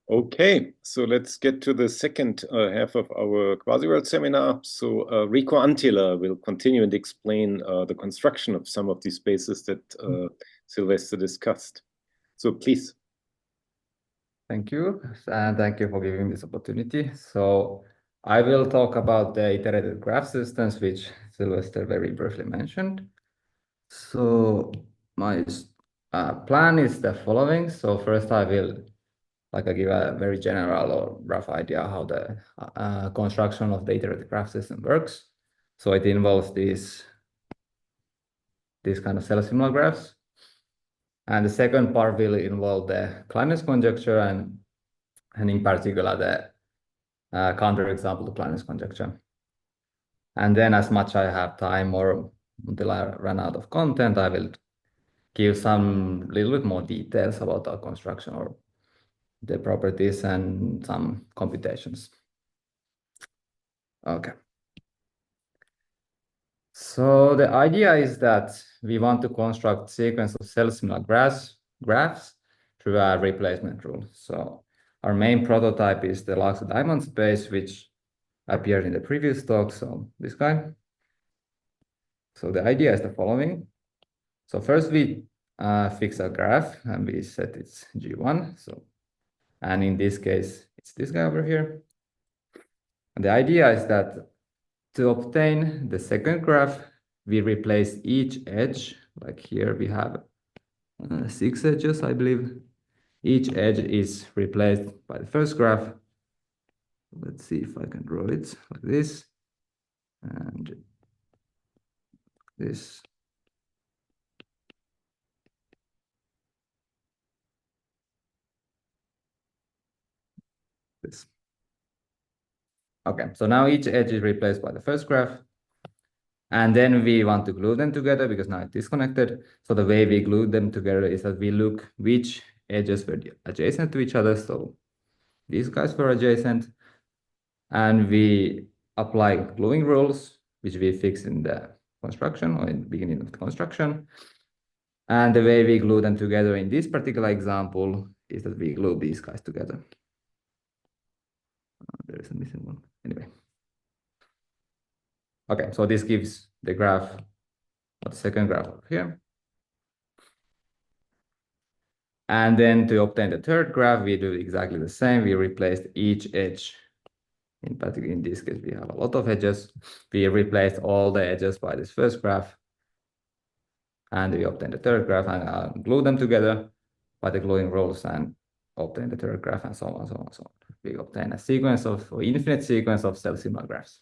Okay, so let's get to the second half of our Quasiworld seminar. So Riku Anttila will continue and explain the construction of some of these spaces that Sylvester discussed. So please. Thank you, and thank you for giving me this opportunity. So I will talk about the iterated graph systems, which Sylvester very briefly mentioned. So my plan is the following. So first I will give a very general or rough idea how the construction of the iterated graph system works. So it involves these kind of self-similar graphs. And the second part will involve the Kleiner's conjecture and in particular the counterexample to Kleiner's conjecture. And then as much I have time or until I run out of content, I will give some little bit more details about our construction or the properties and some computations. Okay. So the idea is that we want to construct sequence of self-similar graphs through a replacement rule. So our main prototype is the Lark's diamond space, which appeared in the previous talk. So this guy. So the idea is the following. So first we fix a graph and we set its G1. So, and in this case, it's this guy over here. And the idea is that to obtain the second graph, we replace each edge. Like here we have 6 edges, I believe. Each edge is replaced by the first graph. Let's see if I can draw it like this. And this. This. Okay, so now each edge is replaced by the first graph. And then we want to glue them together because now it's disconnected. So the way we glue them together is that we look which edges were adjacent to each other. So these guys were adjacent. And we apply gluing rules, which we fix in the construction or in the beginning of the construction. And the way we glue them together in this particular example is that we glue these guys together. There is a missing one. Anyway. Okay, so this gives the graph, the second graph over here. And then to obtain the third graph, we do exactly the same. We replaced each edge. In particular, in this case, we have a lot of edges. We replaced all the edges by this first graph. And we obtain the third graph and glue them together by the gluing rules and obtain the third graph and so on, so on, so on. We obtain a sequence of, or infinite sequence of self-similar graphs.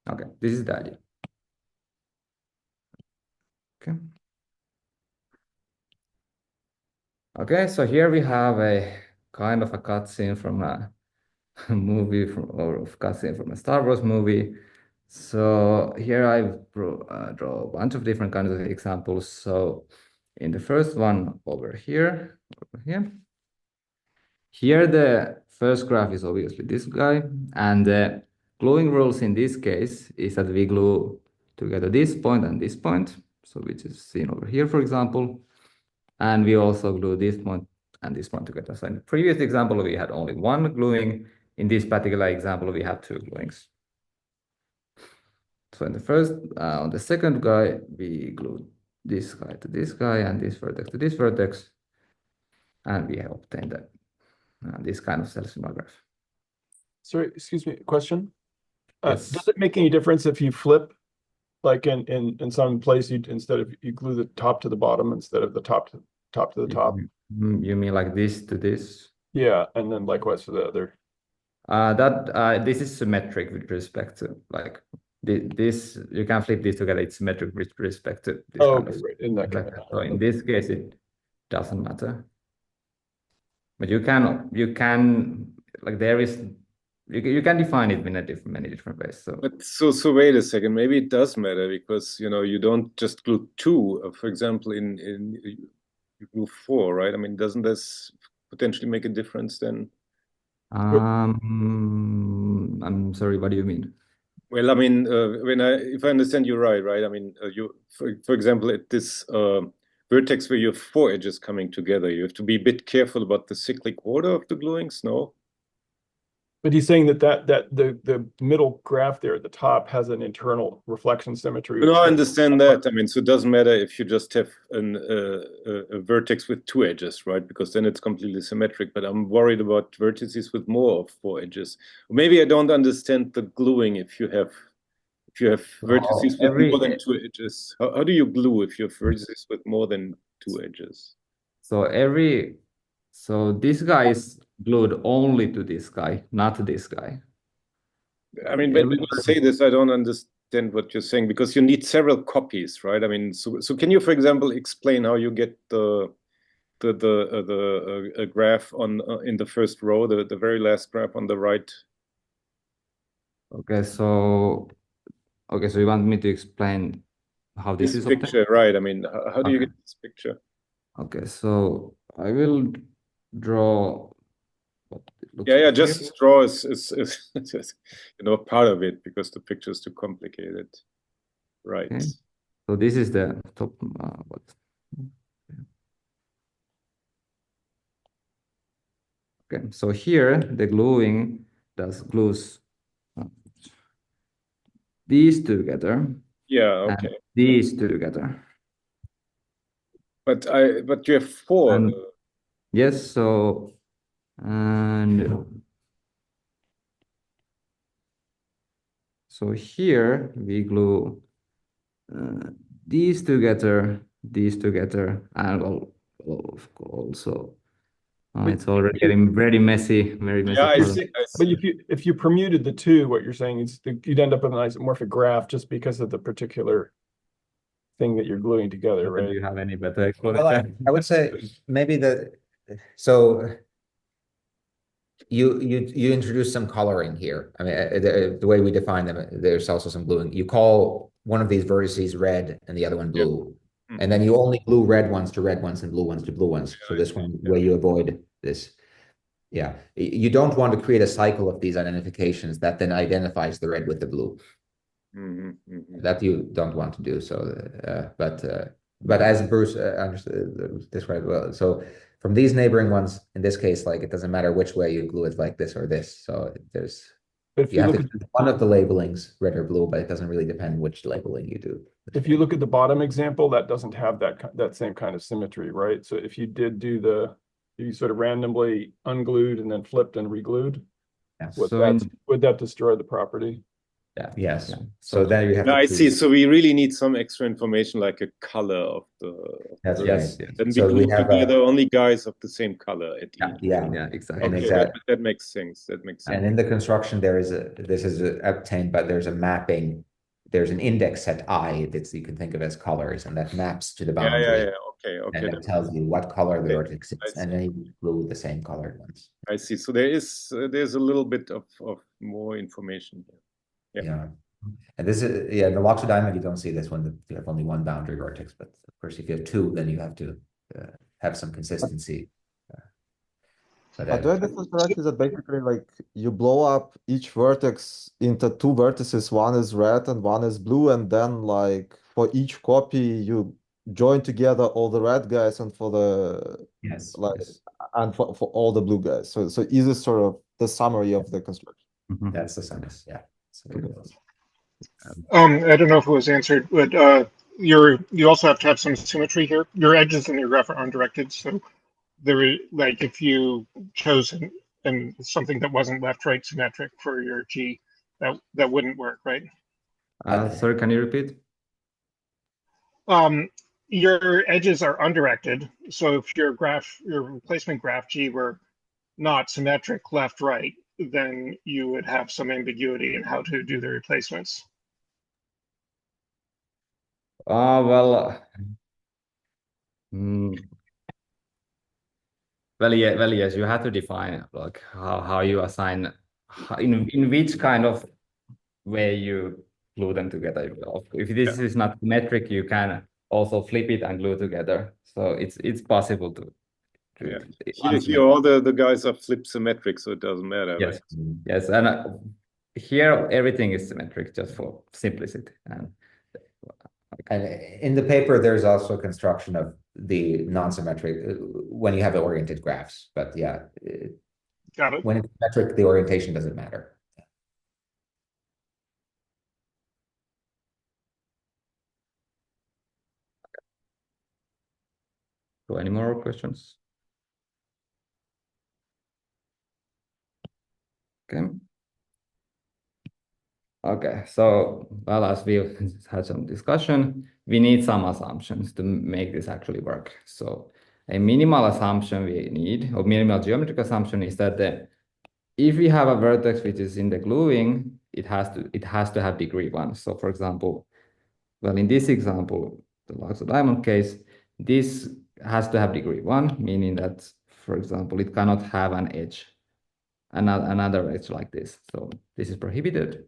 Okay, this is the idea. Okay. Okay, so here we have a kind of a cutscene from a movie or cutscene from a Star Wars movie. So here I draw a bunch of different kinds of examples. So in the first one over here, here the first graph is obviously this guy, and the gluing rules in this case is that we glue together this point and this point, so which is seen over here, for example, and we also glue this point and this point together. So in the previous example, we had only one gluing. In this particular example, we have two gluings. So in the first, on the second guy, we glue this guy to this guy and this vertex to this vertex, and we have obtained that this kind of self-similar graph. Sorry, excuse me, question. Yes. Does it make any difference if you flip, like in some place, instead of you glue the top to the bottom instead of the top to the top? You mean like this to this? Yeah, and then likewise for the other. This is symmetric with respect to like this. You can flip these together. It's symmetric with respect to this kind of. Right. In that case. So in this case, it doesn't matter. But you can like there is you can define it in many different ways. So but so wait a second, maybe it does matter because you don't just glue two. For example, in you glue four, right? I mean, doesn't this potentially make a difference then? I'm sorry, what do you mean? Well, I mean, if I understand you right? I mean, for example, at this vertex where you have 4 edges coming together. You have to be a bit careful about the cyclic order of the gluings, no? But he's saying that the middle graph there at the top has an internal reflection symmetry. No, I understand that. I mean, so it doesn't matter if you just have a vertex with 2 edges, right? Because then it's completely symmetric. But I'm worried about vertices with more of 4 edges. Maybe I don't understand the gluing if you have vertices with more than 2 edges. How do you glue if you have vertices with more than 2 edges? So this guy is glued only to this guy, not this guy. I mean, when you say this, I don't understand what you're saying, because you need several copies, right? I mean, so can you, for example, explain how you get the graph on in the first row, the very last graph on the right? Okay, so you want me to explain how this is picture, right? I mean, how do you get this picture? Okay, so I will draw what it looks Yeah, like just here. draw is part of it, because the picture is too complicated, right? Okay. So this is the top. Okay, so here the gluing glues these two together. Yeah, okay. And these two together. But you have 4. And yes, so so here we glue these together, and also it's already getting very messy, Yeah, I see. But if you permuted the two, what you're saying is you'd end up with an isomorphic graph just because of the particular thing that you're gluing together, right? Do you have any better explanation? Well, I would say maybe so you introduce some coloring here. I mean, the way we define them, there's also some gluing. You call one of these vertices red and the other one blue. Yep. And then you only glue red ones to red ones and blue ones to blue ones. So this one way you avoid this. Yeah, you don't want to create a cycle of these identifications that then identifies the red with the blue. That you don't want to do. So, but as Bruce described well, so from these neighboring ones, in this case, like it doesn't matter which way you glue it, like this or this. So there's you have to do one of the labelings, red or blue, but it doesn't really depend which labeling you do. If you look at the bottom example, that doesn't have that same kind of symmetry, right? So if you did do you sort of randomly unglued and then flipped and reglued, would that destroy the property? Yeah. Yes. So then you have. I see. So we really need some extra information, like a color of the. That's right. Yes. Then we glue together only guys of the same color at the end. Yeah, exactly. Okay, that makes sense. And in the construction, this is obtained, but there's a mapping. There's an index set I that you can think of as colors, and that maps to the boundary. Yeah. Okay. And it tells you what color the vertex is, and then you glue the same colored ones. I see. So there's a little bit of more information here. Yeah. And this is in the Loxo diamond, you don't see this one. You have only one boundary vertex, but of course, if you have 2, then you have to have some consistency. But do I understand correctly that basically like you blow up each vertex into 2 vertices, one is red and one is blue, and then like for each copy you join together all the red guys and for the and for all the blue guys. So is this sort of the summary of the construction? That's the summary, yeah. I don't know if it was answered, but you also have to have some symmetry here. Your edges in your graph are undirected, so like if you chose and something that wasn't left-right symmetric for your G, that wouldn't work, right? Sorry, can you repeat? Your edges are undirected, so if your replacement graph G were not symmetric left-right, then you would have some ambiguity in how to do the replacements. Well, yes, you have to define like how you assign in which kind of way you glue them together. If this is not symmetric, you can also flip it and glue together. So it's possible to. Here all the guys are flip symmetric, so it doesn't matter. Yes, right? Yes, and here everything is symmetric just for simplicity. And in the paper, there's also a construction of the non-symmetric when you have the oriented graphs. But yeah, Got it. when it's symmetric, the orientation doesn't matter. So any more questions? Okay. Okay, so well, as we've had some discussion, we need some assumptions to make this actually work. So a minimal assumption we need, or minimal geometric assumption, is that if we have a vertex which is in the gluing, it has to have degree 1. So for example, well, in this example, the Laxo diamond case, this has to have degree 1, meaning that, for example, it cannot have an edge, another edge like this. So this is prohibited.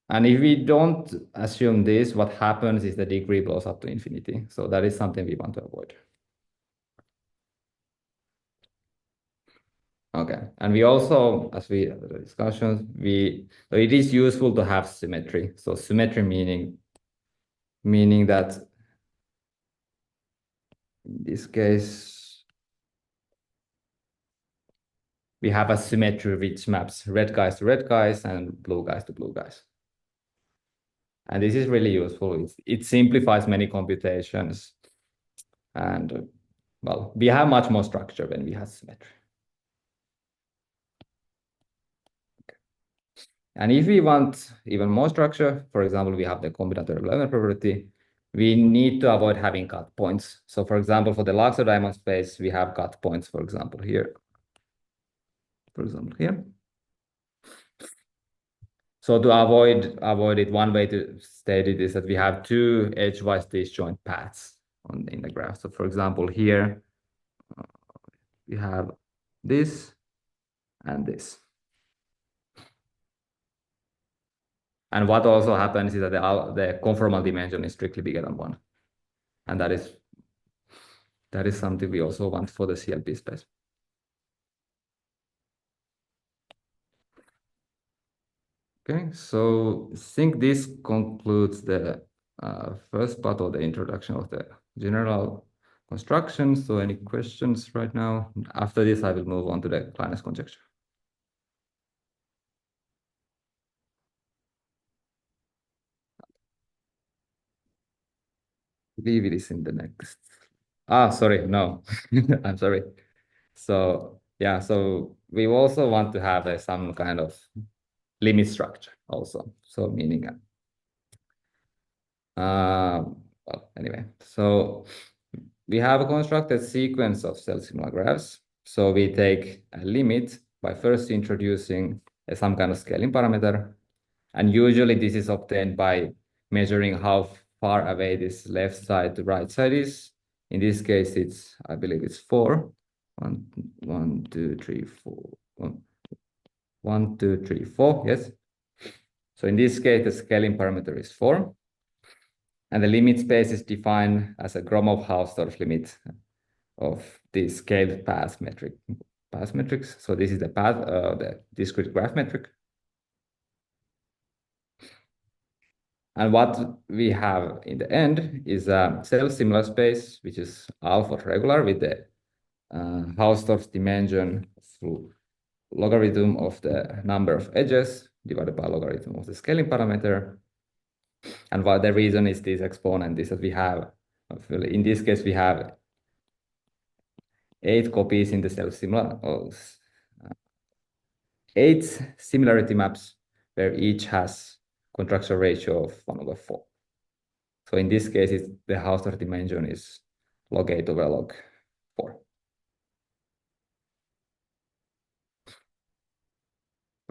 And if we don't assume this, what happens is the degree blows up to infinity. So that is something we want to avoid. Okay, and we also, as we had the discussions, so it is useful to have symmetry. So symmetry meaning that in this case, we have a symmetry which maps red guys to red guys and blue guys to blue guys. And this is really useful. It simplifies many computations. And well, we have much more structure when we have symmetry. Okay. And if we want even more structure, for example, we have the combinatorial Loewner property, we need to avoid having cut points. So for example, for the Laxo diamond space, we have cut points, for example, here. For example, here. So to avoid it, one way to state it is that we have two edgewise disjoint paths in the graph. So for example, here we have this and this. And what also happens is that the conformal dimension is strictly bigger than 1. And that is something we also want for the CLP space. Okay, so I think this concludes the first part of the introduction of the general construction. So any questions right now? After this, I will move on to the Kleiner's conjecture. I believe it is in the next. Sorry, no, I'm sorry. So yeah, so we also want to have some kind of limit structure also. So meaning, well, anyway, so we have a constructed sequence of self-similar graphs. So we take a limit by first introducing some kind of scaling parameter. And usually this is obtained by measuring how far away this left side to right side is. In this case, I believe it's 4. 1, 2, 3, 4. 1, 2, 3, 4, yes. So in this case, the scaling parameter is 4. And the limit space is defined as a Gromov-Hausdorff limit of the scaled path metrics. So this is the path, the discrete graph metric. And what we have in the end is a self-similar space, which is alpha regular with the Hausdorff's dimension through logarithm of the number of edges divided by logarithm of the scaling parameter. And what the reason is this exponent is that we have, in this case, we have 8 copies in the self-similar, 8 similarity maps where each has contraction ratio of 1/4. So in this case, the Hausdorff dimension is log 8 over log 4.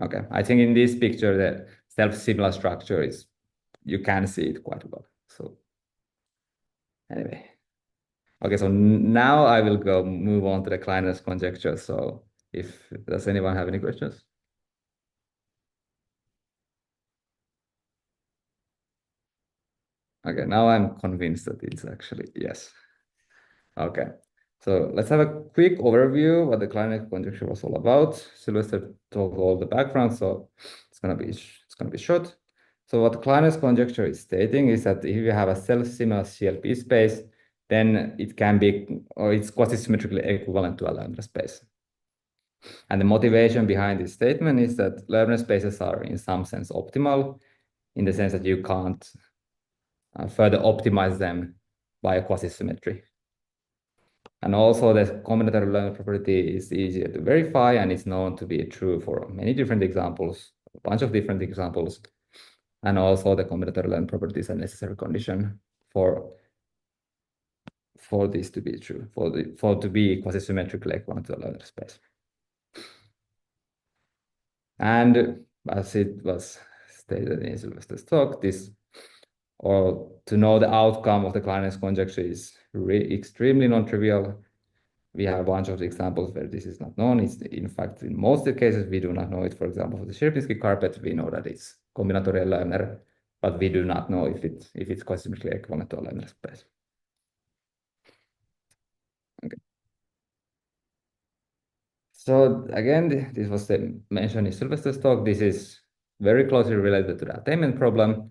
Okay, I think in this picture, the self-similar structure is, you can see it quite well. So anyway, okay, so now I will move on to the Kleiner's conjecture. So does anyone have any questions? Okay, now I'm convinced that it's actually yes. Okay, so let's have a quick overview what the Kleiner conjecture was all about. Sylvester told all the background, so it's gonna be short. So what Kleiner's conjecture is stating is that if you have a self-similar CLP space, then it can be, or it's quasi-symmetrically equivalent to a Loewner space. And the motivation behind this statement is that Loewner spaces are in some sense optimal, in the sense that you can't further optimize them by a quasi-symmetry. And also the combinatorial Loewner property is easier to verify and is known to be true for many different examples, a bunch of different examples. And also the combinatorial Loewner property is a necessary condition for this to be true, for to be quasi-symmetrically equivalent to a Loewner space. And as it was stated in Sylvester's talk, or to know the outcome of the Kleiner's conjecture is extremely non-trivial. We have a bunch of examples where this is not known. In fact, in most of the cases, we do not know it. For example, for the Sierpinski carpet, we know that it's combinatorial Loewner, but we do not know if it's quasi-symmetrically equivalent to a Loewner space. Okay. So again, this was mentioned in Sylvester's talk. This is very closely related to the attainment problem.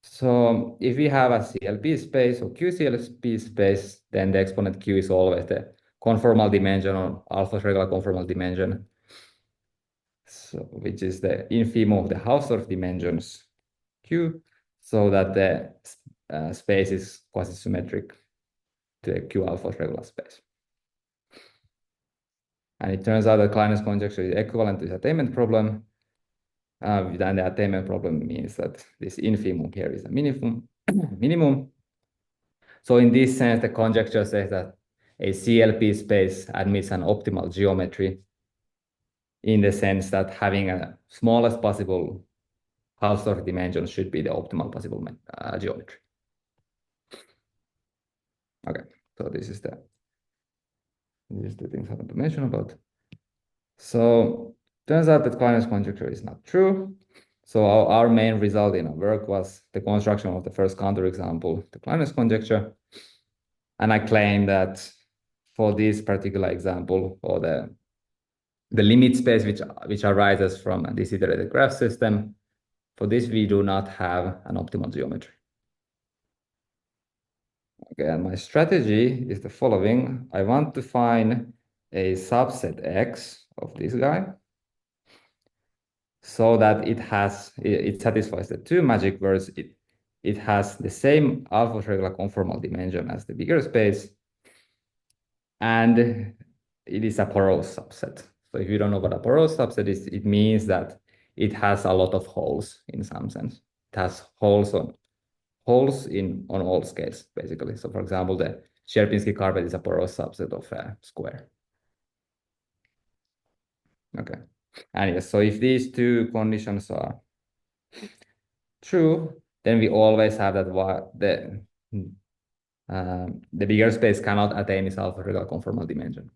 So if we have a CLP space or QCLP space, then the exponent Q is always the conformal dimension or alpha's regular conformal dimension, so which is the infimum of the Hausdorff dimensions Q, so that the space is quasi-symmetric to a Q alpha's regular space. And it turns out that Kleiner's conjecture is equivalent to the attainment problem. And the attainment problem means that this infimum here is a minimum. So in this sense, the conjecture says that a CLP space admits an optimal geometry in the sense that having a smallest possible Hausdorff dimension should be the optimal possible geometry. Okay, so this is the things I want to mention about. So turns out that Kleiner's conjecture is not true. So our main result in our work was the construction of the first counterexample to Kleiner's conjecture. And I claim that for this particular example, or the limit space which arises from this iterated graph system, for this we do not have an optimal geometry. Okay, and my strategy is the following. I want to find a subset X of this guy, so that it satisfies the two magic words. It has the same alpha regular conformal dimension as the bigger space, and it is a porous subset. So if you don't know what a porous subset is, it means that it has a lot of holes in some sense. It has holes on all scales, basically. So for example, the Sierpinski carpet is a porous subset of a square. Okay. And yes, so if these two conditions are true, then we always have that the bigger space cannot attain its alpha regular conformal dimension.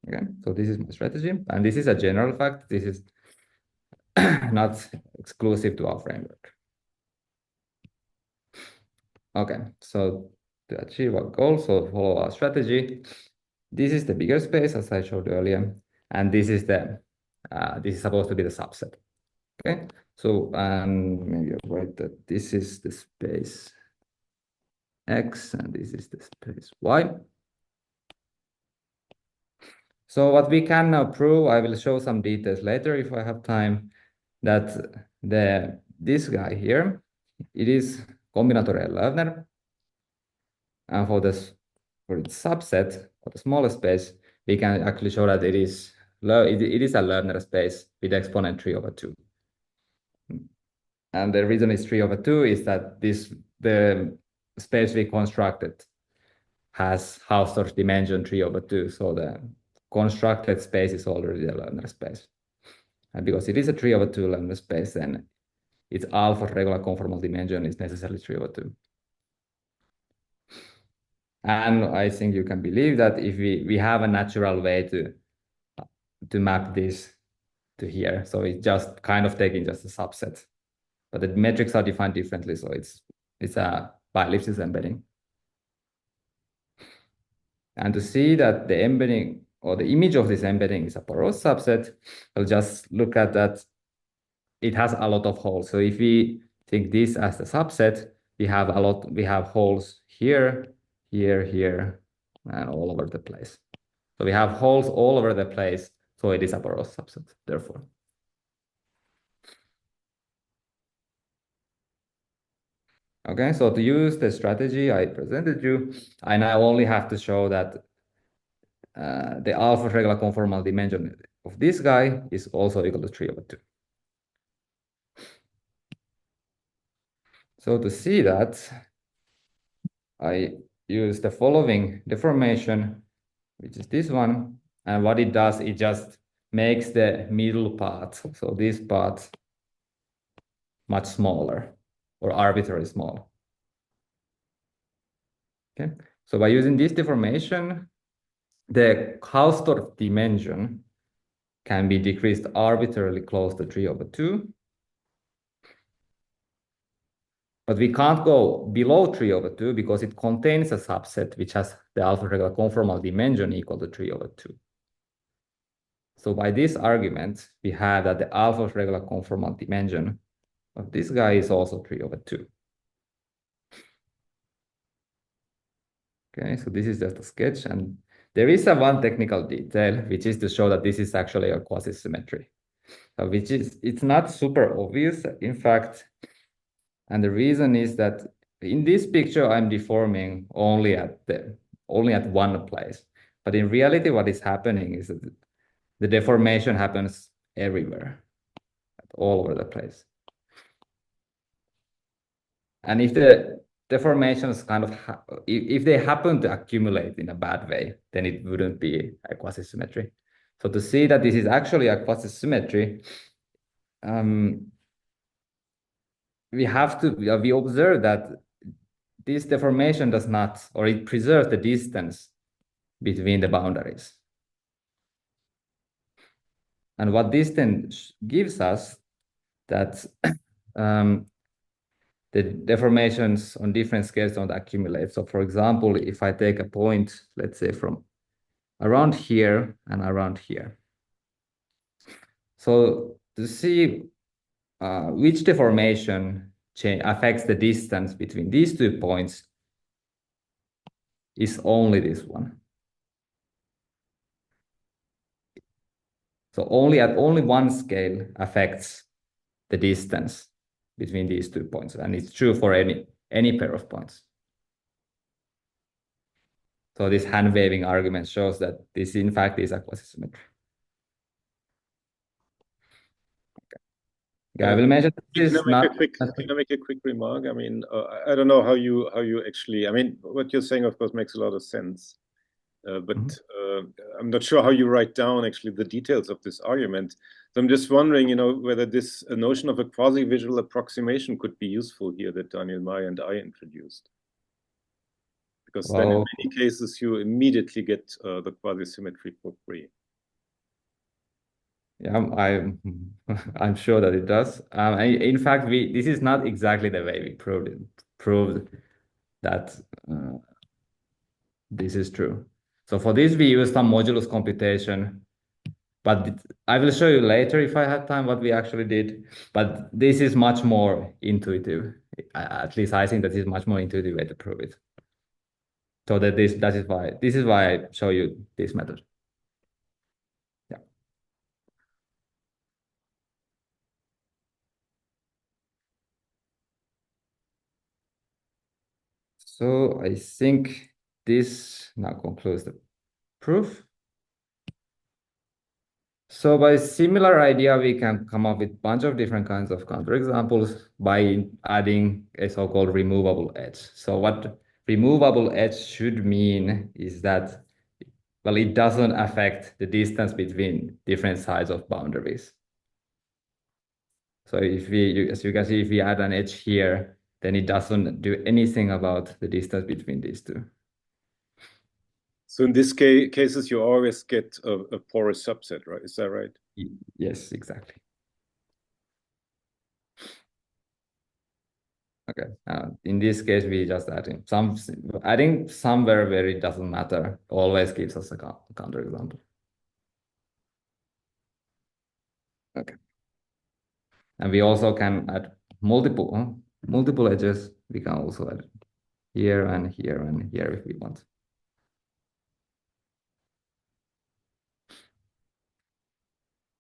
Okay, so this is my strategy, and this is a general fact. This is not exclusive to our framework. Okay, so to achieve our goal, so follow our strategy. This is the bigger space, as I showed earlier, and this is supposed to be the subset. Okay, so maybe I'll write that this is the space X and this is the space Y. So what we can now prove, I will show some details later if I have time, that this guy here, it is combinatorial Loewner, and for its subset, for the smallest space, we can actually show that it is a Loewner space with exponent 3/2. And the reason it's 3/2 is that the space we constructed has Hausdorff dimension 3/2, so the constructed space is already a Loewner space. And because it is a 3/2 Loewner space, then its alpha regular conformal dimension is necessarily 3/2. And I think you can believe that if we have a natural way to map this to here, so it's just kind of taking just a subset, but the metrics are defined differently, so it's a bi-ellipsis embedding. And to see that the embedding or the image of this embedding is a porous subset, I'll just look at that it has a lot of holes. So if we think this as a subset, we have holes here, here, here, and all over the place. So we have holes all over the place. So it is a porous subset, therefore. Okay, so to use the strategy I presented you, I now only have to show that the alpha regular conformal dimension of this guy is also equal to 3/2. So to see that, I use the following deformation, which is this one. And what it does, it just makes the middle part, so this part, much smaller or arbitrarily small. Okay, so by using this deformation, the Hausdorff dimension can be decreased arbitrarily close to 3/2. But we can't go below 3/2 because it contains a subset which has the alpha regular conformal dimension equal to 3/2. So by this argument, we have that the alpha regular conformal dimension of this guy is also 3/2. Okay, so this is just a sketch, and there is one technical detail, which is to show that this is actually a quasisymmetry, it's not super obvious, in fact, and the reason is that in this picture I'm deforming only at one place, but in reality, what is happening is that the deformation happens everywhere, all over the place, and if the deformations if they happen to accumulate in a bad way, then it wouldn't be a quasisymmetry. So to see that this is actually a quasisymmetry, we observe that this deformation does not, or it preserves the distance between the boundaries. And what this then gives us, that the deformations on different scales don't accumulate. So for example, if I take a point, let's say from around here and around here. So to see which deformation affects the distance between these 2 points is only this one. So only one scale affects the distance between these 2 points, and it's true for any pair of points. So this hand waving argument shows that this in fact is a quasisymmetry. Okay, I will mention this. Can I make a quick remark? I mean, I don't know how you actually. I mean, what you're saying, of course, makes a lot of sense, but I'm not sure how you write down actually the details of this argument. So I'm just wondering, whether this notion of a quasi-visual approximation could be useful here that Daniel May and I introduced. Because then in many cases, you immediately get the quasi-symmetry for free. Yeah, I'm sure that it does. In fact, this is not exactly the way we proved that this is true. So for this, we use some modulus computation, but I will show you later if I have time what we actually did. But this is much more intuitive. At least I think that is much more intuitive way to prove it. So that this is why I show you this method. Yeah. So I think this now concludes the proof. So by similar idea, we can come up with a bunch of different kinds of counterexamples by adding a so-called removable edge. So what removable edge should mean is that, well, it doesn't affect the distance between different sides of boundaries. So if as you can see, if we add an edge here, then it doesn't do anything about the distance between these 2. So in this cases, you always get a porous subset, right? Is that right? Yes, exactly. Okay. In this case, we just adding somewhere where it doesn't matter always gives us a counterexample. Okay. And we also can add multiple edges. We can also add here and here and here if we want.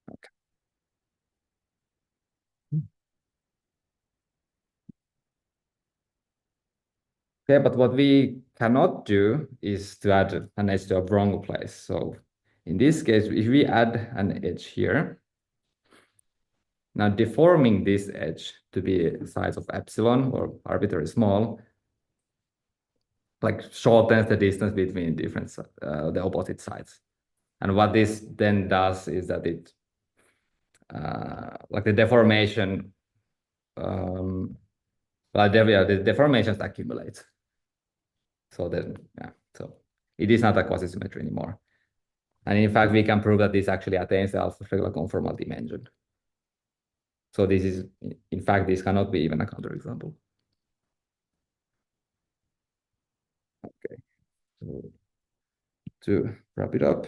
Okay. Okay, but what we cannot do is to add an edge to a wrong place. So in this case, if we add an edge here, now deforming this edge to be the size of epsilon or arbitrarily small, like shortens the distance between different the opposite sides. And what this then does is that it like the deformation the deformations accumulate. So then so it is not a quasisymmetry anymore. And in fact, we can prove that this actually attains the alpha regular conformal dimension. So this is, in fact, this cannot be even a counterexample. Okay, so to wrap it up.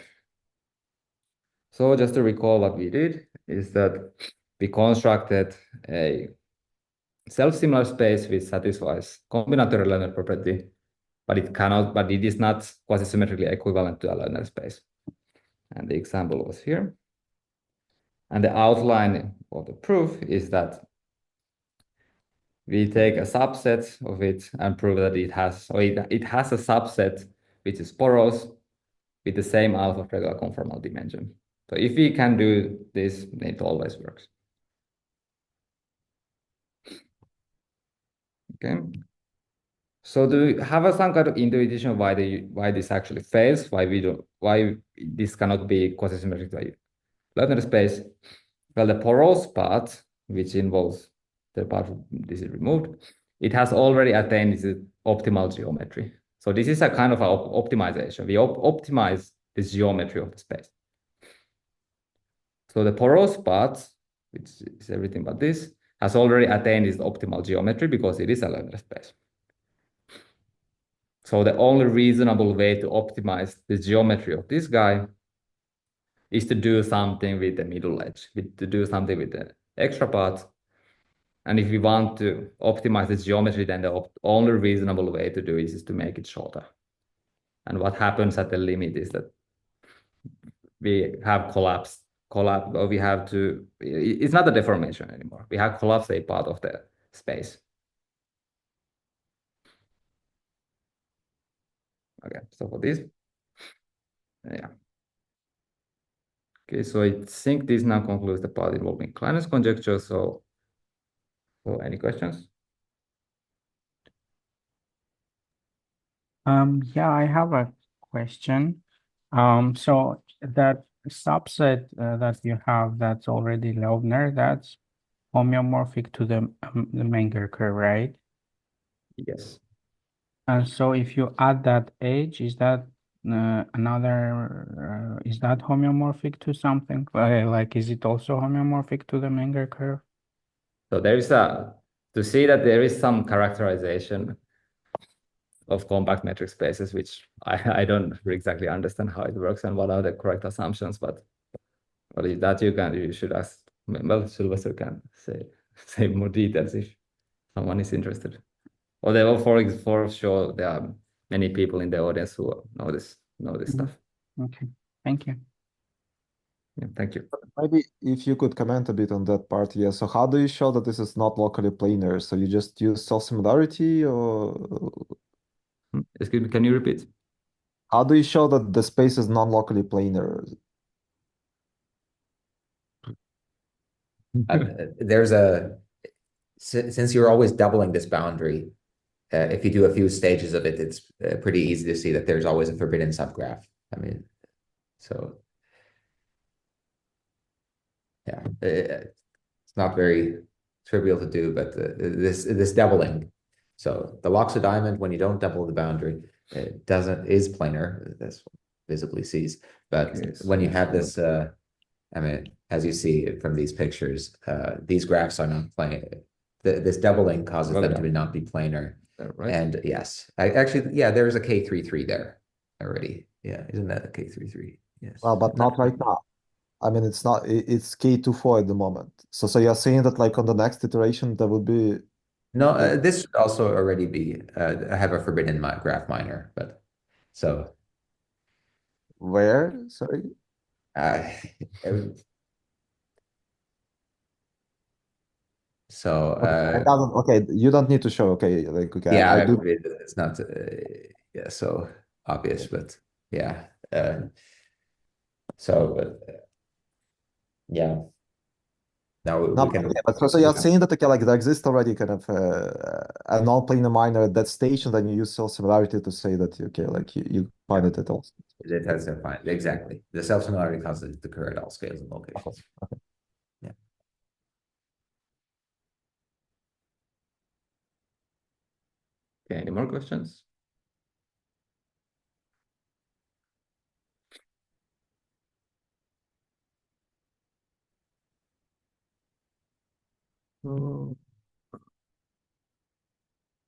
So just to recall what we did is that we constructed a self-similar space which satisfies combinatorial Loewner property, but it is not quasisymmetrically equivalent to a Loewner space. And the example was here. And the outline of the proof is that we take a subset of it and prove that it has a subset which is porous with the same alpha regular conformal dimension. So if we can do this, it always works. Okay. So do you have some kind of intuition why this actually fails? Why this cannot be quasisymmetric to a Loewner space? Well, the porous part, which involves the part this is removed, it has already attained its optimal geometry. So this is a kind of optimization. We optimize this geometry of the space. So the porous part, which is everything but this, has already attained its optimal geometry because it is a Loewner space. So the only reasonable way to optimize the geometry of this guy is to do something with the middle edge, to do something with the extra part. And if we want to optimize this geometry, then the only reasonable way to do is to make it shorter. And what happens at the limit is that we have collapsed, or we have to, it's not a deformation anymore. We have collapsed a part of the space. Okay, so for this, yeah. Okay, so I think this now concludes the part involving Kleiner's conjecture. So any questions? Yeah, I have a question. So that subset that you have that's already Loewner, that's homeomorphic to the Menger curve, right? Yes. And so if you add that edge, is that is that homeomorphic to something? Like, is it also homeomorphic to the Menger curve? So there is to see that there is some characterization of compact metric spaces, which I don't exactly understand how it works and what are the correct assumptions, but that you should ask. Well, Sylvester can say more details if someone is interested. Although for sure there are many people in the audience who know this stuff. Okay, thank you. Yeah, thank you. Maybe if you could comment a bit on that part, yeah. So how do you show that this is not locally planar? So you just use self-similarity, or Excuse me, can you repeat? how do you show that the space is non-locally planar? Since you're always doubling this boundary, if you do a few stages of it, it's pretty easy to see that there's always a forbidden subgraph. I mean, so yeah, it's not very trivial to do, but this doubling. So the Loxo diamond, when you don't double the boundary, it is planar. That's what visibly sees. But okay, so when you have this, I mean, as you see from these pictures, these graphs are not planar. This doubling causes them to not be planar. Right. And yes, there's a K33 there already. Yeah, isn't that a K33? Yes. Well, but not right now. I mean, it's not, it's K24 at the moment. So you're saying that like on the next iteration, there would be. No, this should also already be have a forbidden graph minor, but so. Where? Sorry. So okay, you don't need to show. Okay, like okay, yeah, I do. It's not yeah so obvious, but yeah. Yeah. Now we can. Yeah, but so you're saying that okay, like there exists already kind of a non-planar minor at that stage, and then you use self-similarity to say that okay, like you find it at all. It has to find exactly the self-similarity constants occur at all scales and locations. Okay. Yeah. Okay, any more questions?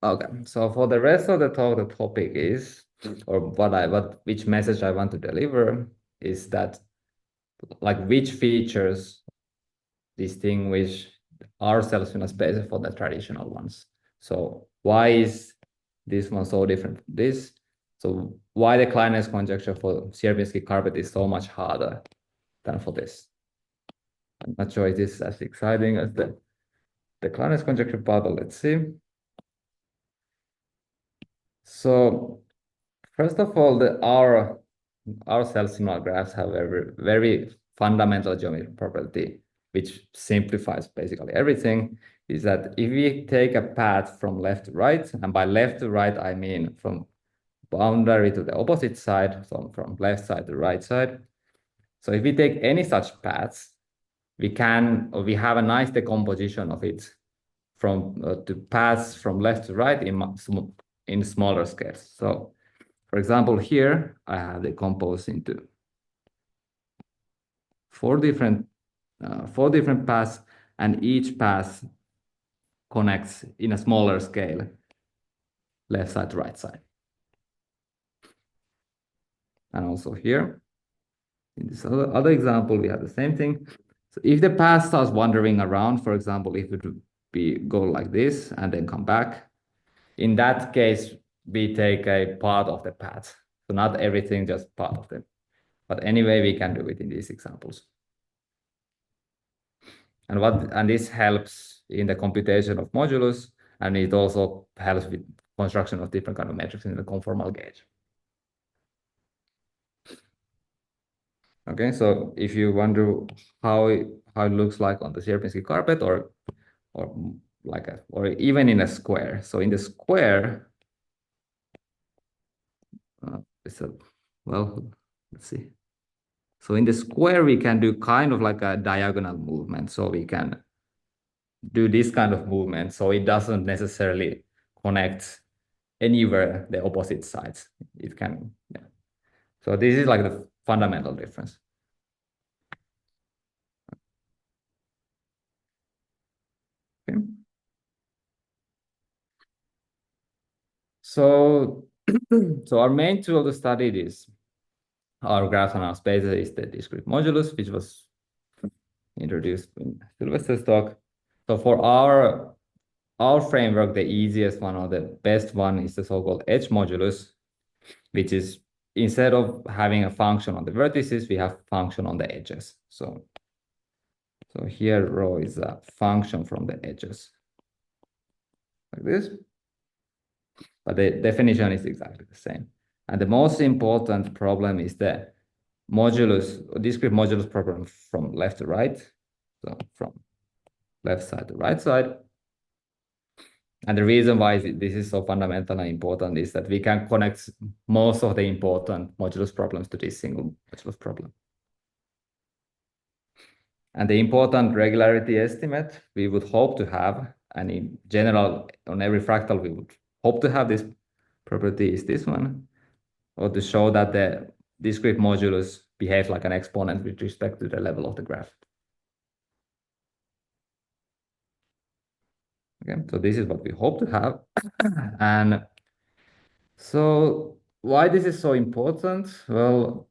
Okay, so for the rest of the talk, the topic is, or which message I want to deliver is that, like, which features distinguish our self-similar spaces for the traditional ones. So why is this one so different from this? So why the Kleiner's conjecture for Sierpinski carpet is so much harder than for this? I'm not sure it is as exciting as the Kleiner's conjecture part, but let's see. So first of all, our self-similar graphs have a very fundamental geometric property, which simplifies basically everything, is that if we take a path from left to right, and by left to right, I mean from boundary to the opposite side, so from left side to right side. So if we take any such paths, we have a nice decomposition of it from to paths from left to right in smaller scales. So for example, here I have decomposed into four different paths, and each path connects in a smaller scale, left side to right side. And also here, in this other example, we have the same thing. So if the path starts wandering around, for example, if it would go like this and then come back, in that case, we take a part of the path. So not everything, just part of them. But anyway, we can do it in these examples. And this helps in the computation of modulus, and it also helps with construction of different kind of metrics in the conformal gauge. Okay, so if you wonder how it looks like on the Sierpinski carpet, or even in a square. So in the square, let's see. So in the square, we can do kind of like a diagonal movement. So we can do this kind of movement. So it doesn't necessarily connect anywhere the opposite sides. It can, yeah. So this is like the fundamental difference. Okay. So our main tool to study this, our graphs and our spaces, is the discrete modulus, which was introduced in Sylvester's talk. So for our framework, the easiest one or the best one is the so-called edge modulus, which is, instead of having a function on the vertices, we have function on the edges. So here rho is a function from the edges, like this. But the definition is exactly the same. And the most important problem is the modulus, discrete modulus problem from left to right. So from left side to right side. And the reason why this is so fundamental and important is that we can connect most of the important modulus problems to this single modulus problem. And the important regularity estimate we would hope to have, and in general, on every fractal, we would hope to have this property is this one, or to show that the discrete modulus behaves like an exponent with respect to the level of the graph. Okay, so this is what we hope to have. And so why this is so important? Well,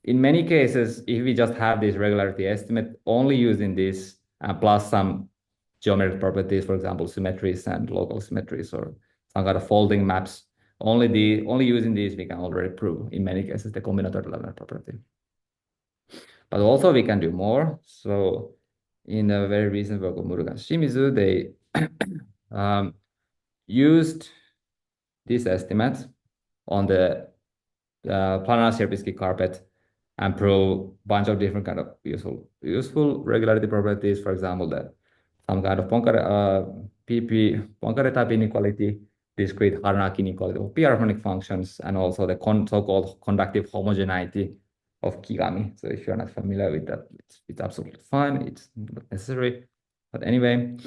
in many cases, if we just have this regularity estimate only using this plus some geometric properties, for example, symmetries and local symmetries or some kind of folding maps, only using these we can already prove in many cases the combinatorial Loewner property. But also we can do more. So in a very recent work of Muruga and Shimizu, they used this estimate on the planar Sierpinski carpet and prove a bunch of different kind of useful regularity properties. For example, some kind of Poincare type inequality, discrete Harnack inequality of p-harmonic functions, and also the so-called conductive homogeneity of Kigami. So if you're not familiar with that, it's absolutely fine. It's not necessary. But anyway,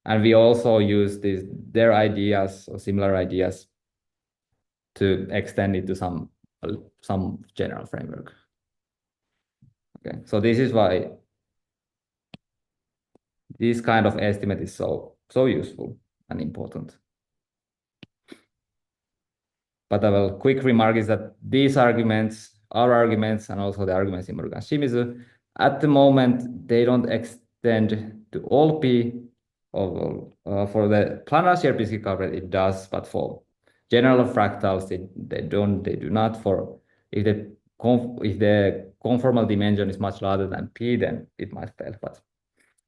and we also use their ideas or similar ideas to extend it to some general framework. Okay, so this is why this kind of estimate is so useful and important. But a quick remark is that these arguments, our arguments, and also the arguments in Muruga and Shimizu, at the moment, they don't extend to all P. For the planar Sierpinski carpet, it does, but for general fractals, they do not. For if the conformal dimension is much larger than P, then it might fail, but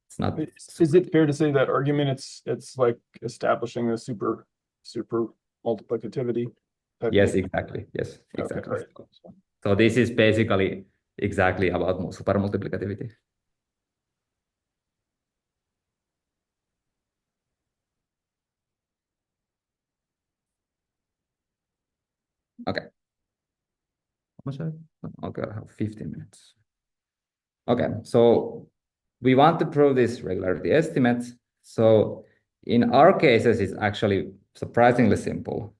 it's not. Is it fair to say that argument it's like establishing the super multiplicativity? Yes, exactly. Yes, exactly. Okay, right. So this is basically exactly about super multiplicativity. Okay. Okay, I have 15 minutes. Okay, so we want to prove this regularity estimate. So in our cases, it's actually surprisingly simple.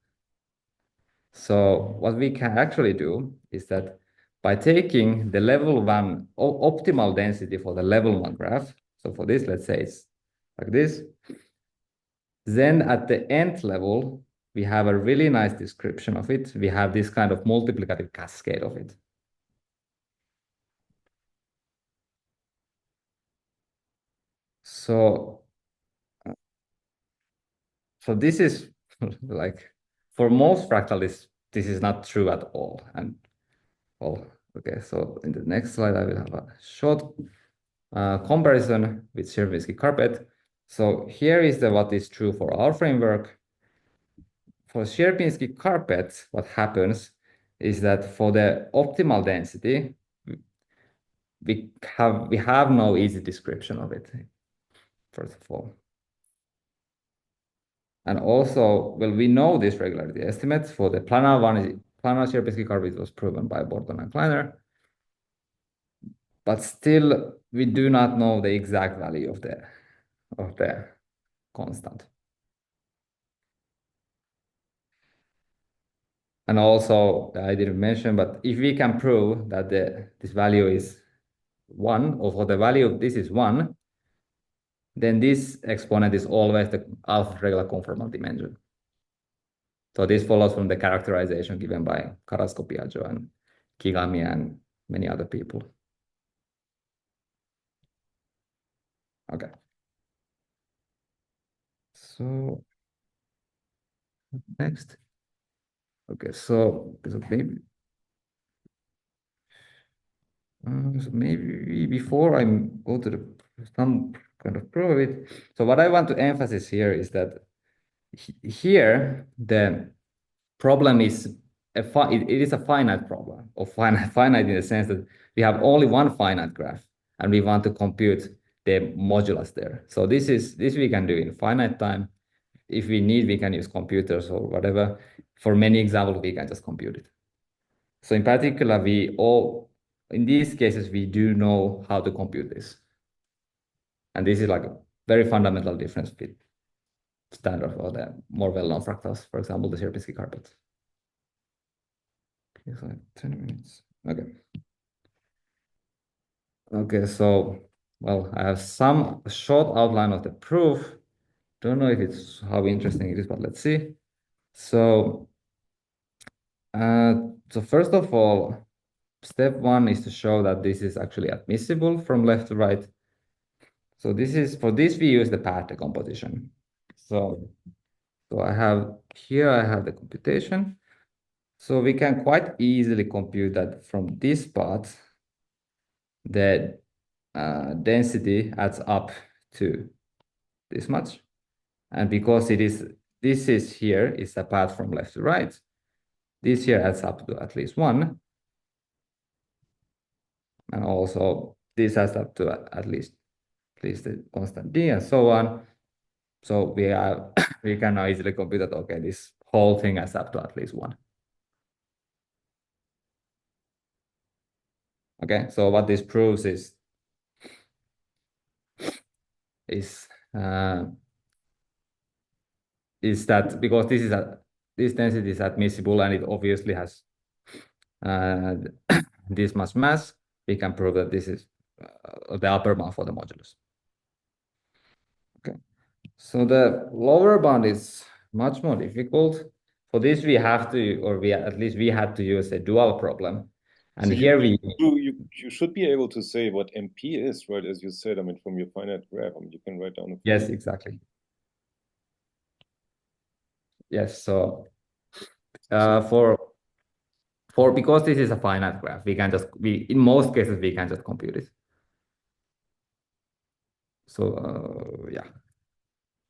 So what we can actually do is that by taking the level 1 optimal density for the level 1 graph, so for this, let's say it's like this, then at the nth level, we have a really nice description of it. We have this kind of multiplicative cascade of it. So this is like, for most fractals, this is not true at all. And well, okay, so in the next slide, I will have a short comparison with Sierpinski carpet. So here is what is true for our framework. For Sierpinski carpet, what happens is that for the optimal density, we have no easy description of it, first of all. And also, well, we know this regularity estimate for the planar Sierpinski carpet was proven by Borton and Kleiner. But still, we do not know the exact value of the constant. And also, I didn't mention, but if we can prove that this value is 1, or for the value of this is 1, then this exponent is always the alpha regular conformal dimension. So this follows from the characterization given by Carrasco-Piaggio and Kigami and many other people. Okay. So next. Okay, so maybe before I go to some kind of proof of it. So what I want to emphasize here is that here the problem is it is a finite problem, or finite in the sense that we have only one finite graph, and we want to compute the modulus there. So this we can do in finite time. If we need, we can use computers or whatever. For many examples, we can just compute it. So in particular, in these cases, we do know how to compute this. And this is like a very fundamental difference with standard or the more well-known fractals, for example, the Sierpinski carpet. Okay, so 10 minutes. Okay. Okay, so, well, I have some short outline of the proof. Don't know if it's how interesting it is, but let's see. So first of all, step one is to show that this is actually admissible from left to right. So this is, for this we use the path decomposition. So I have the computation. So we can quite easily compute that from this part, the density adds up to this much. And because this is here is a path from left to right, this here adds up to at least 1. And also this adds up to at least the constant d and so on. So we can now easily compute that, okay, this whole thing adds up to at least 1. Okay, so what this proves is that because this density is admissible and it obviously has this much mass, we can prove that this is the upper bound for the modulus. Okay, so the lower bound is much more difficult. For this, we have to, or we had to use a dual problem. And so here you should be able to say what MP is, right? As you said, I mean, from your finite graph, I mean, you can write down. Yes, exactly. Yes, so because this is a finite graph, we can just in most cases we can just compute it. So yeah.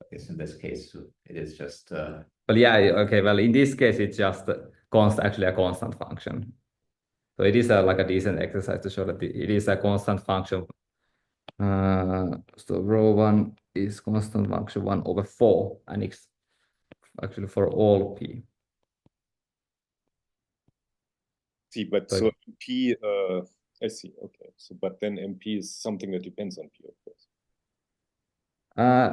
I guess in this case it is just. Well, yeah. Okay. Well, in this case, it's just actually a constant function. So it is like a decent exercise to show that it is a constant function. So rho 1 is constant function 1/4, and it's actually for all p. See, but so P, I see. Okay. So, but then MP is something that depends on P, of course.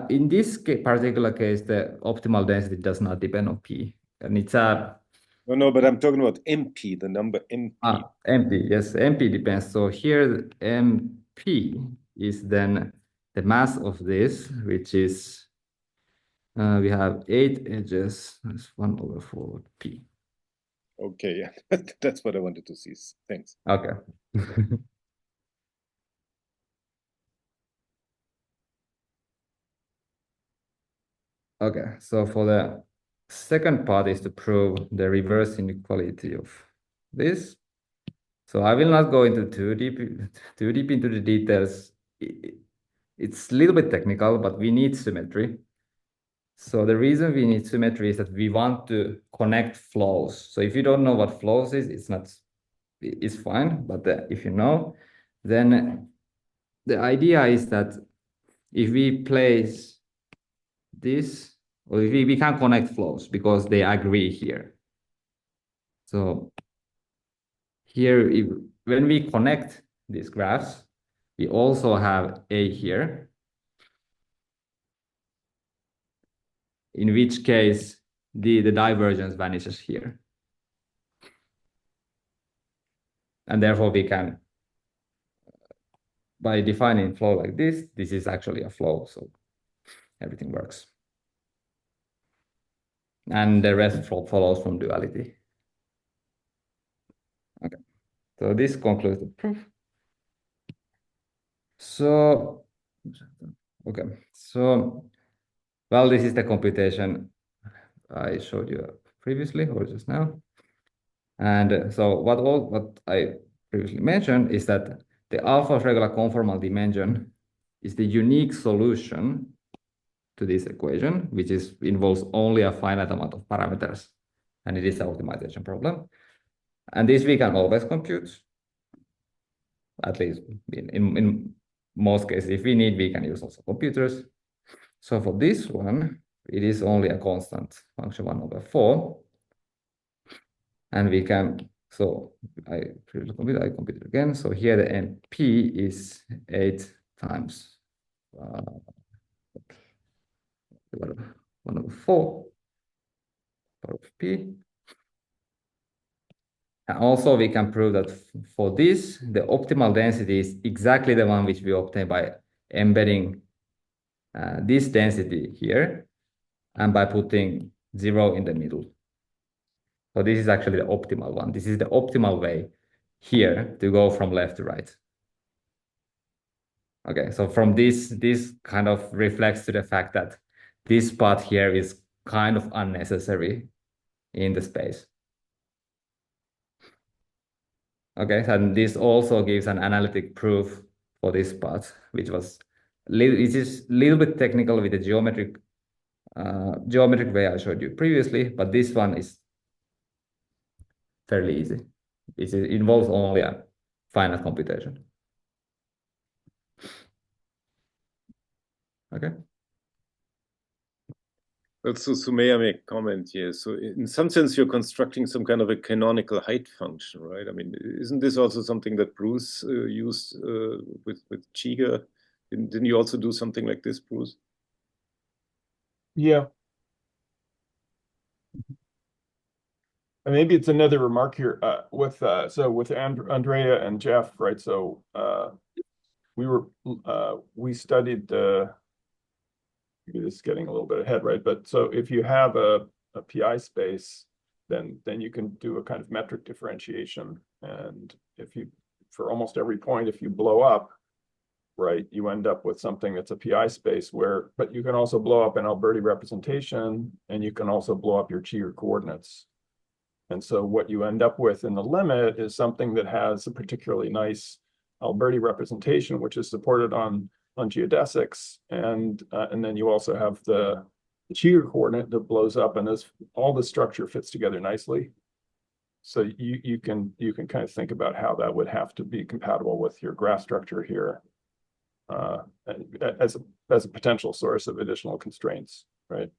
In this particular case, the optimal density does not depend on P, and it's a. No, but I'm talking about MP, the number MP. MP, yes, MP depends. So here, MP is then the mass of this, which is we have 8 edges. That's 1/4 P. Okay, yeah, that's what I wanted to see. Thanks. Okay. Okay, so for the second part is to prove the reverse inequality of this. So I will not go into too deep into the details. It's a little bit technical, but we need symmetry. So the reason we need symmetry is that we want to connect flows. So if you don't know what flows is, it's fine. But if you know, then the idea is that if we place this, or if we can connect flows because they agree here. So here, when we connect these graphs, we also have A here, in which case the divergence vanishes here. And therefore we can, by defining flow like this is actually a flow, so everything works. And the rest follows from duality. Okay, so this concludes the proof. So, okay, so, well, this is the computation I showed you previously or just now. And so what I previously mentioned is that the alpha regular conformal dimension is the unique solution to this equation, which involves only a finite amount of parameters, and it is an optimization problem. And this we can always compute, at least in most cases. If we need, we can use also computers. So for this one, it is only a constant function 1/4. And we can, so I compute it again. So here the MP is 8 times 1/4 part of P. And also we can prove that for this, the optimal density is exactly the one which we obtain by embedding this density here and by putting 0 in the middle. So this is actually the optimal one. This is the optimal way here to go from left to right. Okay, so from this kind of reflects to the fact that this part here is kind of unnecessary in the space. Okay, and this also gives an analytic proof for this part, which is a little bit technical with the geometric way I showed you previously, but this one is fairly easy. It involves only a finite computation. Okay. So may I make a comment here? So in some sense, you're constructing some kind of a canonical height function, right? I mean, isn't this also something that Bruce used with Giga? Didn't you also do something like this, Bruce? Yeah. And maybe it's another remark here with Andrea and Jeff, right? So we studied maybe this is getting a little bit ahead, right? But so if you have a PI space, then you can do a kind of metric differentiation. And if you, for almost every point, if you blow up, right, you end up with something that's a PI space but you can also blow up an Alberti representation, and you can also blow up your Cheeger coordinates. And so what you end up with in the limit is something that has a particularly nice Alberti representation, which is supported on geodesics, and then you also have the Cheeger coordinate that blows up, and all the structure fits together nicely. So you can kind of think about how that would have to be compatible with your graph structure here, as a potential source of additional constraints, right?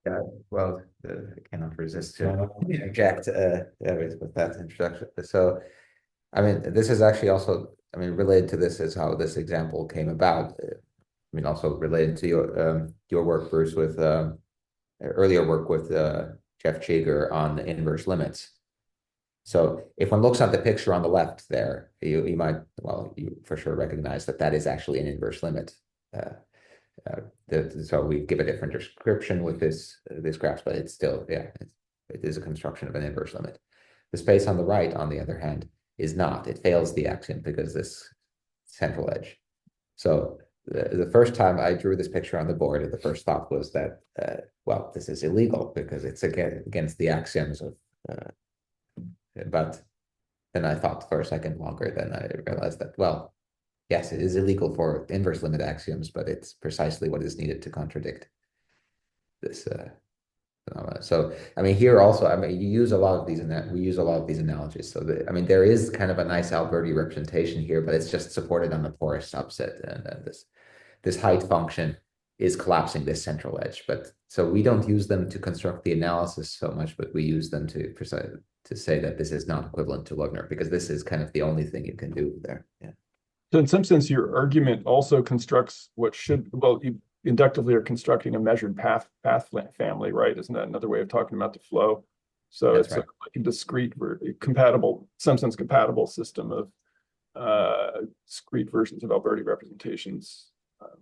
Yeah, well, I cannot resist to interject with that introduction. So, I mean, this is actually also, I mean, related to this is how this example came about. I mean, also related to your work, Bruce, with earlier work with Jeff Cheeger on the inverse limits. So if one looks at the picture on the left there, you might, well, you for sure recognize that is actually an inverse limit. So we give a different description with this graph, but it's still, yeah, it is a construction of an inverse limit. The space on the right, on the other hand, is not. It fails the axiom because this central edge. So the first time I drew this picture on the board, the first thought was that, well, this is illegal because it's against the axioms of, but then I thought for a second longer, then I realized that, well, yes, it is illegal for inverse limit axioms, but it's precisely what is needed to contradict this phenomena. So, I mean, here also, I mean, you use a lot of these, we use a lot of these analogies. So, I mean, there is kind of a nice Alberti representation here, but it's just supported on the porous subset, and this height function is collapsing this central edge. But so we don't use them to construct the analysis so much, but we use them to say that this is not equivalent to Loewner, because this is kind of the only thing you can do there. Yeah. So in some sense, your argument also constructs what should, well, you inductively are constructing a measured path family, right? Isn't that another way of talking about the flow? So that's it's right. Like a discrete, compatible, some sense compatible system of discrete versions of Alberti representations.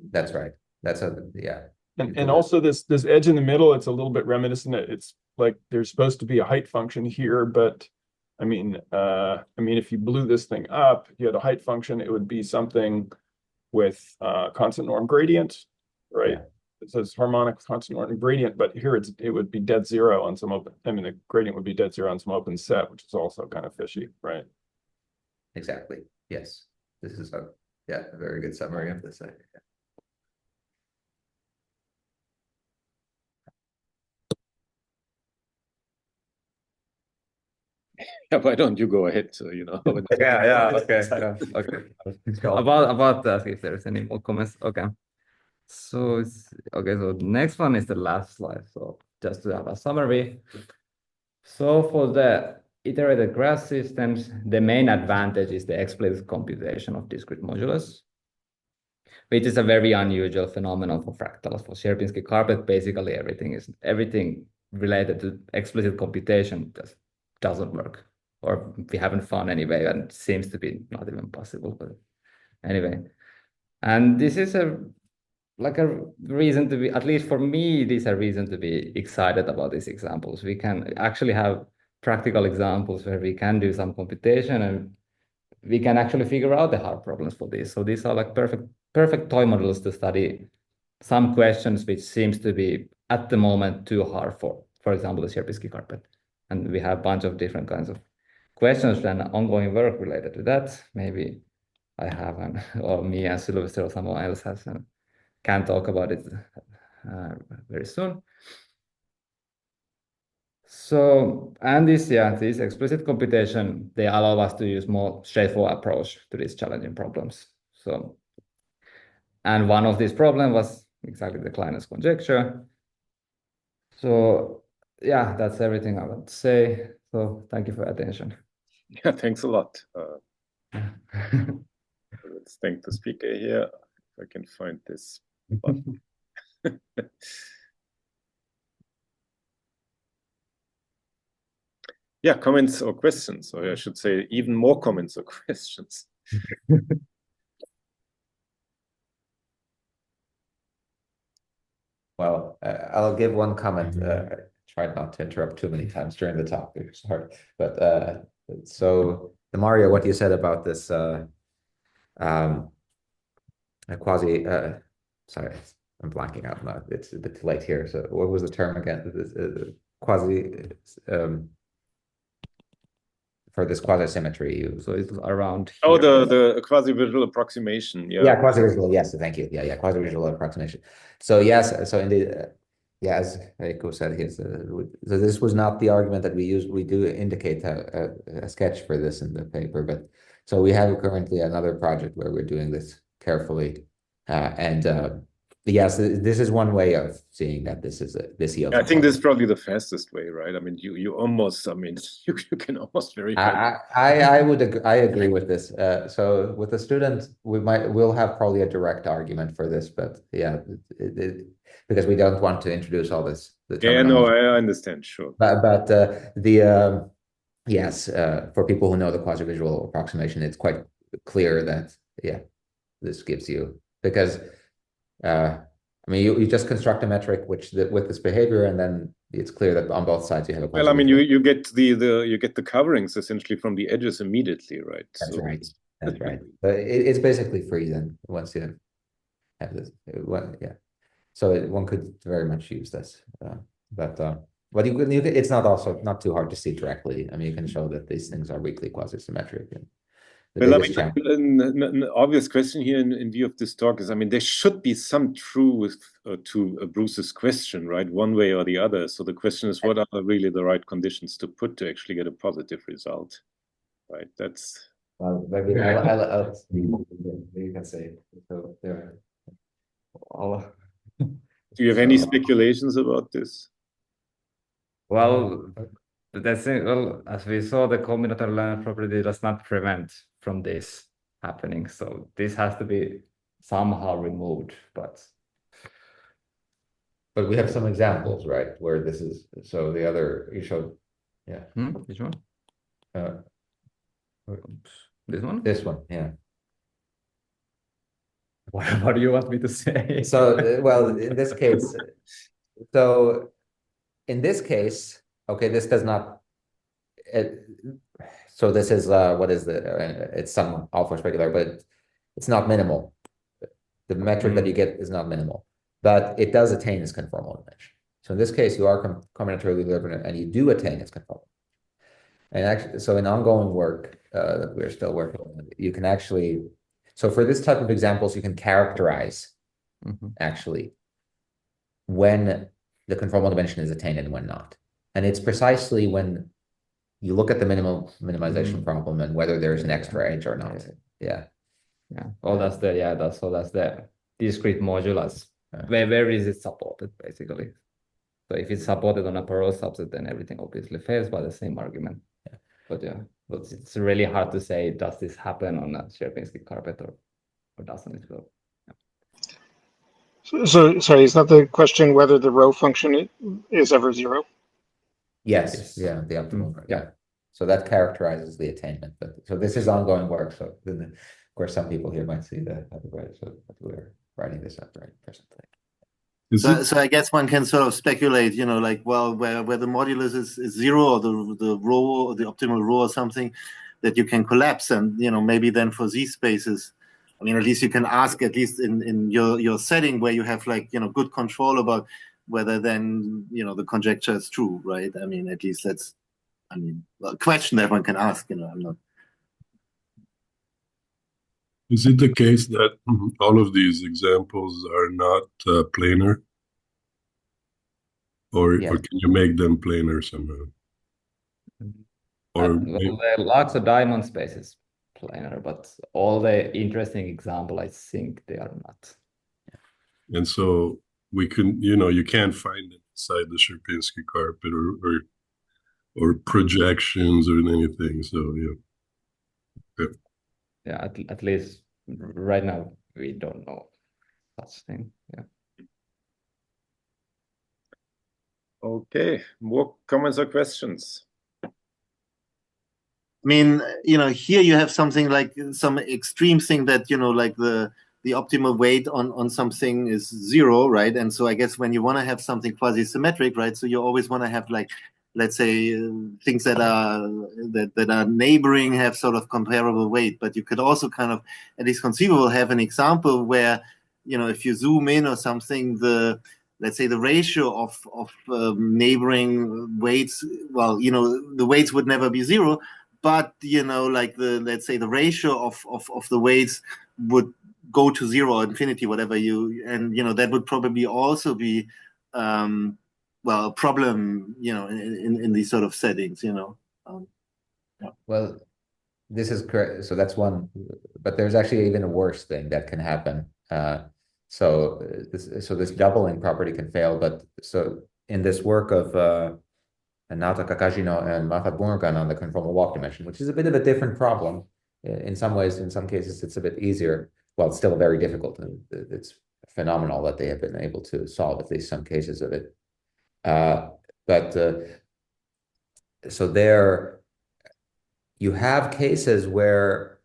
That's right. That's yeah. And also this edge in the middle, it's a little bit reminiscent. It's like there's supposed to be a height function here, but I mean, if you blew this thing up, you had a height function, it would be something with constant norm gradient, right? Yeah. It says harmonic constant norm gradient, but here it would be dead zero on some open, I mean, the gradient would be dead zero on some open set, which is also kind of fishy, right? Exactly. Yes. This is a very good summary of this. Yeah, why don't you go ahead? So you know. Okay. About that, if there's any more comments. Okay. So so next one is the last slide. So just to have a summary. So for the iterated graph systems, the main advantage is the explicit computation of discrete modulus, which is a very unusual phenomenon for fractals. For Sierpinski carpet, basically everything related to explicit computation just doesn't work, or we haven't found any way, and it seems to be not even possible. But anyway, and this is like a reason to be, at least for me, these are reason to be excited about these examples. We can actually have practical examples where we can do some computation and we can actually figure out the hard problems for this. So these are like perfect toy models to study some questions which seems to be at the moment too hard for example, the Sierpinski carpet. And we have a bunch of different kinds of questions and ongoing work related to that. Maybe I have or me and Sylvester or someone else has can talk about it very soon. So, and this explicit computation, they allow us to use more straightforward approach to these challenging problems. So, and one of these problems was exactly the Kleiner's conjecture. So, yeah, that's everything I want to say. So, thank you for your attention. Yeah, thanks a lot. Let's thank the speaker here. If I can find this button. Yeah, comments or questions, or I should say even more comments or questions. Well, I'll give one comment. Try not to interrupt too many times during the talk. It's hard. But so Mario, what you said about this sorry, I'm blanking out now. It's a bit too late here. So what was the term again? Quasi for this quasisymmetry. So it's around here. Oh, the quasi-visual approximation. Yeah. Yeah, quasi-visual. Yes, thank you. Yeah, quasi-visual approximation. So yes, so indeed, yeah, as Riku said here, so this was not the argument that we used. We do indicate a sketch for this in the paper, but so we have currently another project where we're doing this carefully, and yes, this is one way of seeing that this is this yields. I think this is probably the fastest way, right? I mean, you almost, I mean, you can almost verify. I agree with this. So with the student, we'll have probably a direct argument for this, but yeah, because we don't want to introduce all this. Yeah, no, I understand, sure. But yes, for people who know the quasi-visual approximation, it's quite clear that this gives you, because I mean, you just construct a metric with this behavior, and then it's clear that on both sides you have a. Well, I mean, you get the coverings essentially from the edges immediately, right? That's right. That's right. But it's basically free then once you have this. So one could very much use this, but it's not too hard to see directly. I mean, you can show that these things are weakly quasisymmetric. Well, I mean, an obvious question here in view of this talk is, I mean, there should be some truth to Bruce's question, right? One way or the other. So the question is, what are really the right conditions to put to actually get a positive result, right? That's. Well, maybe I'll you can say so. There. Do you have any speculations about this? Well, that's it. Well, as we saw, the combinatorial Loewner property does not prevent from this happening. So this has to be somehow removed, but we have some examples, right, where this is. So the other you showed, yeah. Which one? This one? This one, yeah. What do you want me to say? So, well, in this case, okay, this does not. So this is what is it's some alpha specular, but it's not minimal. The metric that you get is not minimal, but it does attain its conformal dimension. So in this case, you are combinatorially Loewner, and you do attain its conformal. And actually, so in ongoing work that we're still working on, you can actually. So for this type of examples, you can characterize actually when the conformal dimension is attained and when not. And it's precisely when you look at the minimization problem and whether there's an extra edge or not. Yeah. Oh, that's the discrete modulus. Where is it supported, basically? So if it's supported on a parallel subset, then everything obviously fails by the same argument. But it's really hard to say, does this happen on a Sierpinski carpet or doesn't it? So sorry, is that the question whether the rho function is ever zero? Yes. Yeah, the optimal. Yeah. So that characterizes the attainment. But so this is ongoing work. So then, of course, some people here might see that. So writing this up right presently. So I guess one can sort of speculate, you know, like, well, where the modulus is zero, or the row, or the optimal row or something, that you can collapse. And, you know, maybe then for these spaces, I mean, at least you can ask, at least in your setting where you have, like, you know, good control about whether then, you know, the conjecture is true, right? I mean, at least that's, I mean, a question that one can ask, you know. I'm not. Is it the case that all of these examples are not planar? Or can you make them planar somehow? Or there are lots of diamond spaces planar, but all the interesting example, I think they are not. And so we can, you know, you can't find it inside the Sierpinski carpet or projections or anything. So yeah, at least right now we don't know such thing. Yeah. Okay, more comments or questions? I mean, you know, here you have something like some extreme thing that, you know, like the optimal weight on something is zero, right? And so I guess when you want to have something quasi-symmetric, right? So you always want to have, like, let's say, things that are neighboring have sort of comparable weight. But you could also kind of, at least conceivable, have an example where, you know, if you zoom in or something, let's say the ratio of neighboring weights, well, you know, the weights would never be zero, but, you know, like let's say the ratio of the weights would go to zero or infinity, whatever and, you know, that would probably also be, well, a problem, you know, in these sort of settings, you know. Yeah. Well, this is correct. So that's one, but there's actually even a worse thing that can happen. So this doubling property can fail. But so in this work of Nauta Kakajino and Mafa Burgan on the conformal walk dimension, which is a bit of a different problem in some ways, in some cases it's a bit easier. Well, it's still very difficult. It's phenomenal that they have been able to solve at least some cases of it. So there you have cases where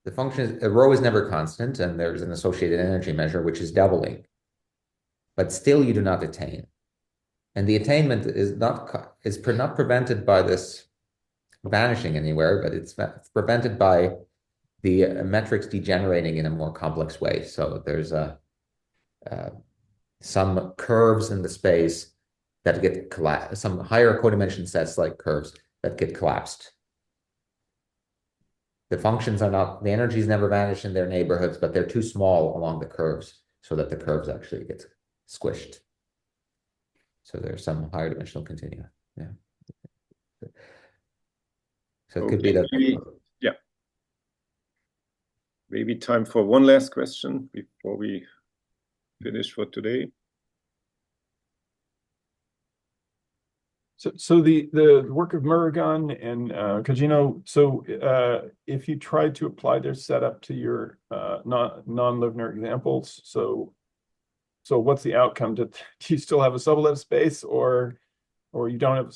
the function a rho is never constant, and there's an associated energy measure which is doubling, but still you do not attain, and the attainment is not prevented by this vanishing anywhere, but it's prevented by the metrics degenerating in a more complex way. So there's some curves in the space that get collapsed, some higher codimension sets like curves that get collapsed. The functions are not, the energies never vanish in their neighborhoods, but they're too small along the curves so that the curves actually get squished. So there's some higher dimensional continua. Yeah. So it could be that. Yeah. Maybe time for one last question before we finish for today. So the work of Murugan and Kajino, so if you try to apply their setup to your non-Loewner examples, so what's the outcome? Do you still have a sublet space, or you don't have a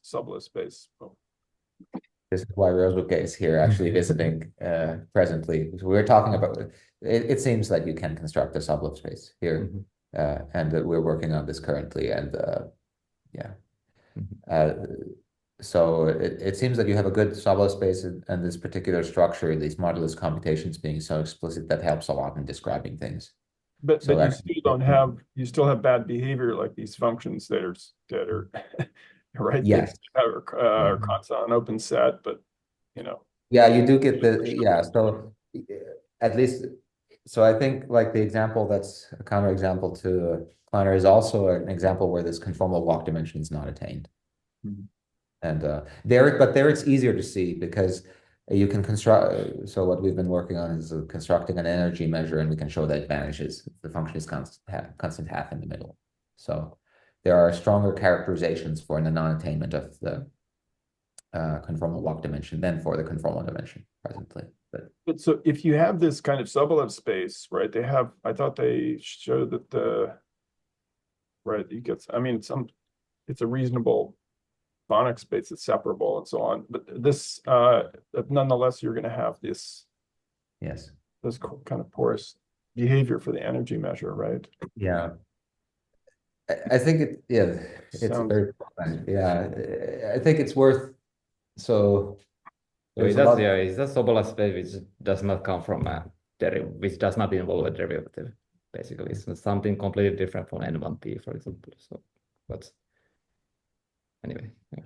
sublet space? Oh. This is why Rosewood is here actually visiting presently. So we're talking about it seems like you can construct a sublet space here, and we're working on this currently, and yeah. So it seems that you have a good sublet space and this particular structure, these modulus computations being so explicit, that helps a lot in describing things. But so you still don't have, you still have bad behavior like these functions that are right. Yes. Are constant on open set, but you know. Yeah, you do get so at least, so I think like the example that's a counterexample to Kleiner is also an example where this conformal walk dimension is not attained. And there it's easier to see because you can construct, so what we've been working on is constructing an energy measure, and we can show that it vanishes. The function is constant half in the middle. So there are stronger characterizations for the non-attainment of the conformal walk dimension than for the conformal dimension presently. But so if you have this kind of sublet space, right, they have, I thought they showed that right, you get, I mean, it's a reasonable phonics space that's separable and so on, but this, nonetheless, you're going to have this, yes, this kind of porous behavior for the energy measure, right? Yeah. I think it's Sounds- very common. Yeah, I think it's worth so There's it a does, lot- yeah, it's a Sobola space which does not come from a which does not involve a derivative. Basically, it's something completely different from N1P, for example. So, but anyway, yeah.